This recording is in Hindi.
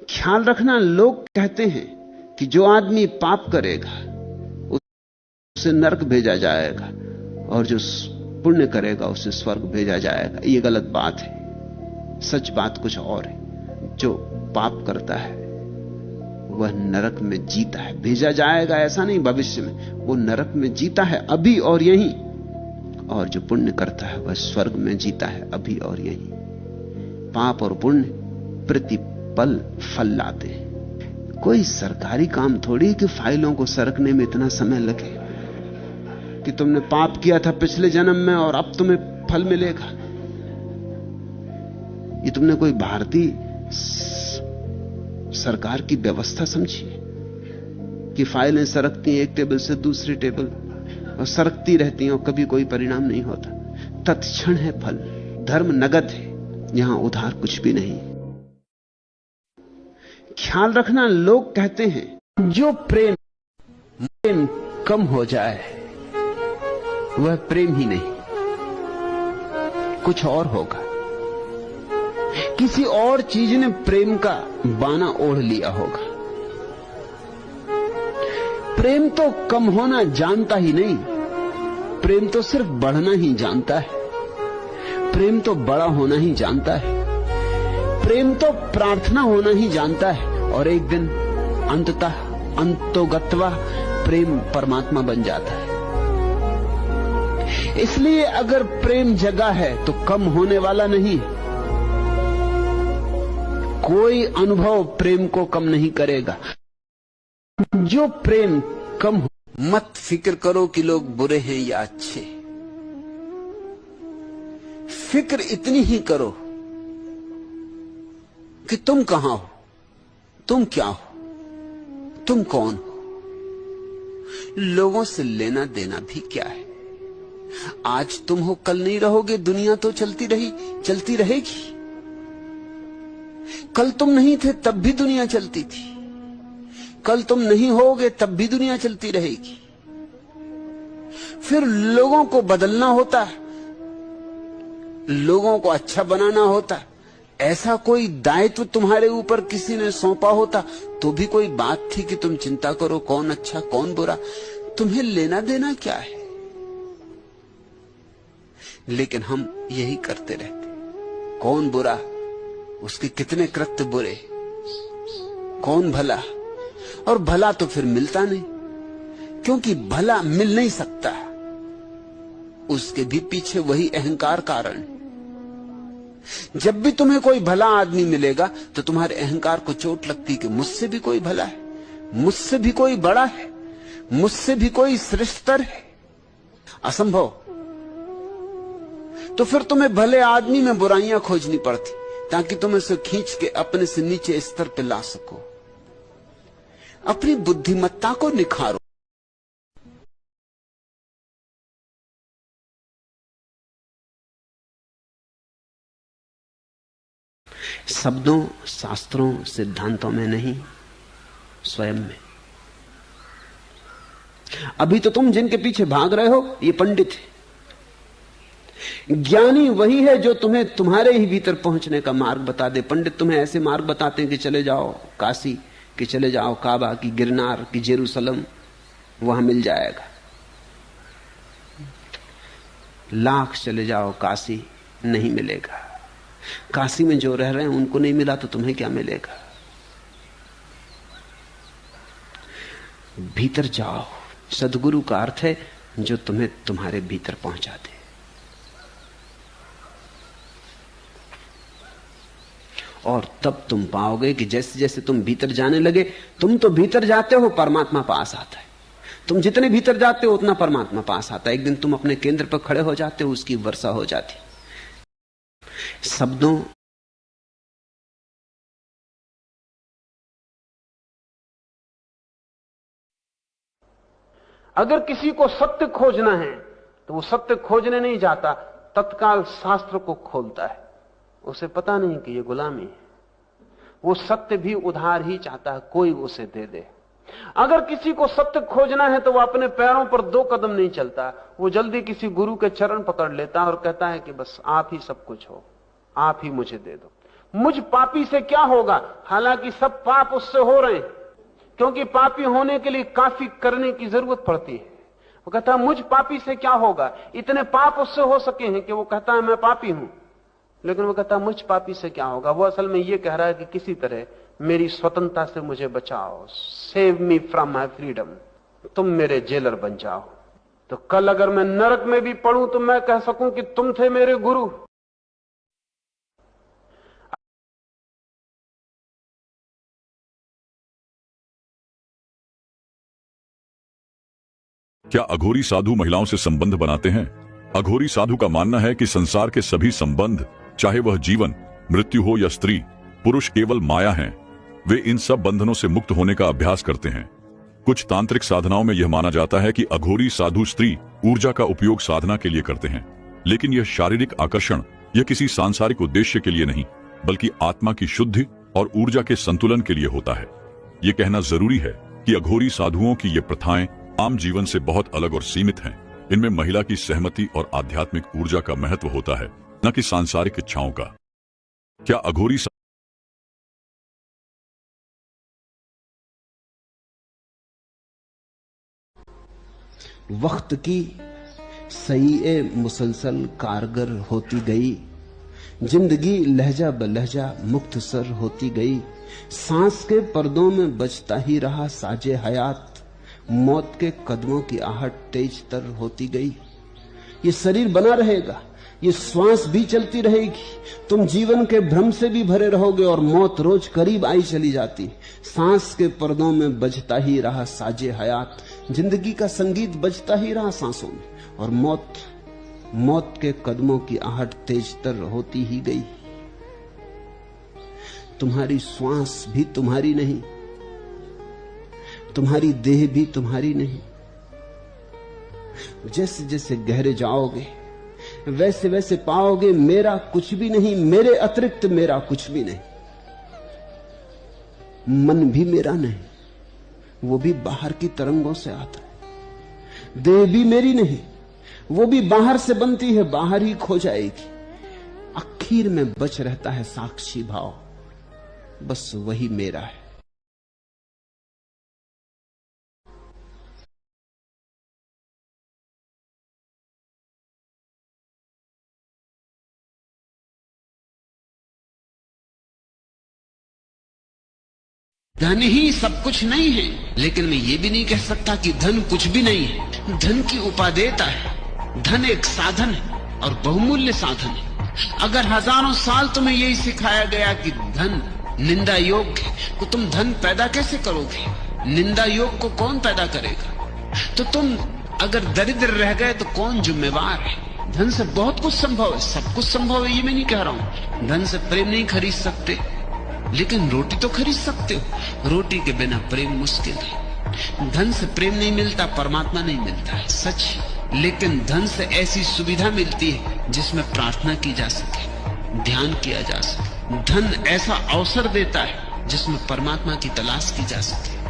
ख्याल रखना, लोग कहते हैं कि जो आदमी पाप करेगा उसे नरक भेजा जाएगा और जो पुण्य करेगा उसे स्वर्ग भेजा जाएगा। यह गलत बात है। सच बात कुछ और है। जो पाप करता है वह नरक में जीता है, भेजा जाएगा ऐसा नहीं भविष्य में, वो नरक में जीता है अभी और यहीं। और जो पुण्य करता है वह स्वर्ग में जीता है अभी और यहीं। पाप और पुण्य प्रतिपल फल लाते हैं। कोई सरकारी काम थोड़ी कि फाइलों को सरकने में इतना समय लगे कि तुमने पाप किया था पिछले जन्म में और अब तुम्हें फल मिलेगा। ये तुमने कोई भारतीय सरकार की व्यवस्था समझी कि फाइलें सरकती हैं एक टेबल से दूसरी टेबल और सरकती रहती हैं और कभी कोई परिणाम नहीं होता। तत्क्षण है फल। धर्म नगद है, यहां उधार कुछ भी नहीं। ख्याल रखना, लोग कहते हैं जो प्रेम कम हो जाए वह प्रेम ही नहीं, कुछ और होगा। किसी और चीज ने प्रेम का बाना ओढ़ लिया होगा। प्रेम तो कम होना जानता ही नहीं, प्रेम तो सिर्फ बढ़ना ही जानता है। प्रेम तो बड़ा होना ही जानता है। प्रेम तो प्रार्थना होना ही जानता है। और एक दिन अंततः अंतोगत्वा प्रेम परमात्मा बन जाता है। इसलिए अगर प्रेम जगा है तो कम होने वाला नहीं। कोई अनुभव प्रेम को कम नहीं करेगा। जो प्रेम कम हो, मत फिक्र करो कि लोग बुरे हैं या अच्छे। फिक्र इतनी ही करो कि तुम कहां हो, तुम क्या हो, तुम कौन हो, लोगों से लेना देना भी क्या है। आज तुम हो कल नहीं रहोगे। दुनिया तो चलती रहेगी। कल तुम नहीं थे तब भी दुनिया चलती थी। कल तुम नहीं होगे तब भी दुनिया चलती रहेगी। फिर लोगों को बदलना होता है, लोगों को अच्छा बनाना होता है। ऐसा कोई दायित्व तुम्हारे ऊपर किसी ने सौंपा होता तो भी कोई बात थी कि तुम चिंता करो कौन अच्छा कौन बुरा। तुम्हें लेना देना क्या है। लेकिन हम यही करते रहते। कौन बुरा, उसके कितने कृत्य बुरे, कौन भला। और भला तो फिर मिलता नहीं, क्योंकि भला मिल नहीं सकता। उसके भी पीछे वही अहंकार कारण। जब भी तुम्हें कोई भला आदमी मिलेगा तो तुम्हारे अहंकार को चोट लगती कि मुझसे भी कोई भला है, मुझसे भी कोई बड़ा है, मुझसे भी कोई श्रेष्ठतर है। असंभव। तो फिर तुम्हें भले आदमी में बुराइयां खोजनी पड़ती ताकि तुम इसे खींच के अपने से नीचे स्तर पर ला सको। अपनी बुद्धिमत्ता को निखारो। शब्दों, शास्त्रों, सिद्धांतों में नहीं, स्वयं में। अभी तो तुम जिनके पीछे भाग रहे हो ये पंडित है। ज्ञानी वही है जो तुम्हें तुम्हारे ही भीतर पहुंचने का मार्ग बता दे। पंडित तुम्हें ऐसे मार्ग बताते हैं कि चले जाओ काशी, कि चले जाओ काबा, कि गिरनार, कि जेरूसलम, वहां मिल जाएगा। लाख चले जाओ काशी, नहीं मिलेगा। काशी में जो रह रहे हैं उनको नहीं मिला तो तुम्हें क्या मिलेगा। भीतर जाओ। सद्गुरु का अर्थ है जो तुम्हें तुम्हारे भीतर पहुंचा दे। और तब तुम पाओगे कि जैसे जैसे तुम भीतर जाने लगे, तुम तो भीतर जाते हो, परमात्मा पास आता है। तुम जितने भीतर जाते हो उतना परमात्मा पास आता है। एक दिन तुम अपने केंद्र पर खड़े हो जाते हो, उसकी वर्षा हो जाती। शब्दों, अगर किसी को सत्य खोजना है तो वो सत्य खोजने नहीं जाता, तत्काल शास्त्र को खोलता है। उसे पता नहीं कि ये गुलामी है। वो सत्य भी उधार ही चाहता है, कोई उसे दे दे। अगर किसी को सत्य खोजना है तो वो अपने पैरों पर 2 कदम नहीं चलता, वो जल्दी किसी गुरु के चरण पकड़ लेता है और कहता है कि बस आप ही सब कुछ हो, आप ही मुझे दे दो। मुझ पापी से क्या होगा, हालांकि सब पाप उससे हो रहे हैं, क्योंकि पापी होने के लिए काफी करने की जरूरत पड़ती है। वो कहता है मुझ पापी से क्या होगा, इतने पाप उससे हो सके हैं कि वो कहता है मैं पापी हूं, लेकिन वो कहता है मुझ पापी से क्या होगा। वो असल में ये कह रहा है कि किसी तरह मेरी स्वतंत्रता से मुझे बचाओ, save me from my freedom, तुम मेरे जेलर बन जाओ, तो कल अगर मैं नरक में भी पड़ूं तो मैं कह सकूं कि तुम थे मेरे गुरु। क्या अघोरी साधु महिलाओं से संबंध बनाते हैं? अघोरी साधु का मानना है कि संसार के सभी संबंध, चाहे वह जीवन, मृत्यु हो या स्त्री पुरुष, केवल माया हैं। वे इन सब बंधनों से मुक्त होने का अभ्यास करते हैं। कुछ तांत्रिक साधनाओं में यह माना जाता है कि अघोरी साधु स्त्री ऊर्जा का उपयोग साधना के लिए करते हैं, लेकिन यह शारीरिक आकर्षण यह किसी सांसारिक उद्देश्य के लिए नहीं, बल्कि आत्मा की शुद्धि और ऊर्जा के संतुलन के लिए होता है। यह कहना जरूरी है कि अघोरी साधुओं की ये प्रथाएं आम जीवन से बहुत अलग और सीमित हैं। इनमें महिला की सहमति और आध्यात्मिक ऊर्जा का महत्व होता है, न कि सांसारिक इच्छाओं का। क्या अघोरी वक्त की सही मुसलसल कारगर होती गई, जिंदगी लहजा बलहजा मुख्तसर होती गई, सांस के पर्दों में बजता ही रहा साजे हयात, मौत के कदमों की आहट तेज तर होती गई। ये शरीर बना रहेगा, ये श्वास भी चलती रहेगी, तुम जीवन के भ्रम से भी भरे रहोगे और मौत रोज करीब आई चली जाती। सांस के पर्दों में बजता ही रहा साजे हयात, जिंदगी का संगीत बजता ही रहा सांसों में, और मौत के कदमों की आहट तेज तर होती ही गई। तुम्हारी श्वास भी तुम्हारी नहीं, तुम्हारी देह भी तुम्हारी नहीं। जैसे जैसे गहरे जाओगे वैसे वैसे पाओगे मेरा कुछ भी नहीं, मेरे अतिरिक्त मेरा कुछ भी नहीं। मन भी मेरा नहीं, वो भी बाहर की तरंगों से आता है। देह भी मेरी नहीं, वो भी बाहर से बनती है, बाहर ही खो जाएगी। आखिर में बच रहता है साक्षी भाव, बस वही मेरा है। धन ही सब कुछ नहीं है, लेकिन मैं ये भी नहीं कह सकता कि धन कुछ भी नहीं है। धन की उपादेयता है, धन एक साधन है और बहुमूल्य साधन है। अगर हजारों साल तुम्हें यही सिखाया गया कि धन निंदा योग्य है, तो तुम धन पैदा कैसे करोगे? निंदा योग को कौन पैदा करेगा? तो तुम अगर दरिद्र रह गए तो कौन जिम्मेवार है? धन से बहुत कुछ संभव है, सब कुछ संभव है, ये मैं नहीं कह रहा हूं। धन से प्रेम नहीं खरीद सकते, लेकिन रोटी तो खरीद सकते हो। रोटी के बिना प्रेम मुश्किल है। धन से प्रेम नहीं मिलता, परमात्मा नहीं मिलता है, सच। लेकिन धन से ऐसी सुविधा मिलती है जिसमें प्रार्थना की जा सके, ध्यान किया जा सके। धन ऐसा अवसर देता है जिसमें परमात्मा की तलाश की जा सके।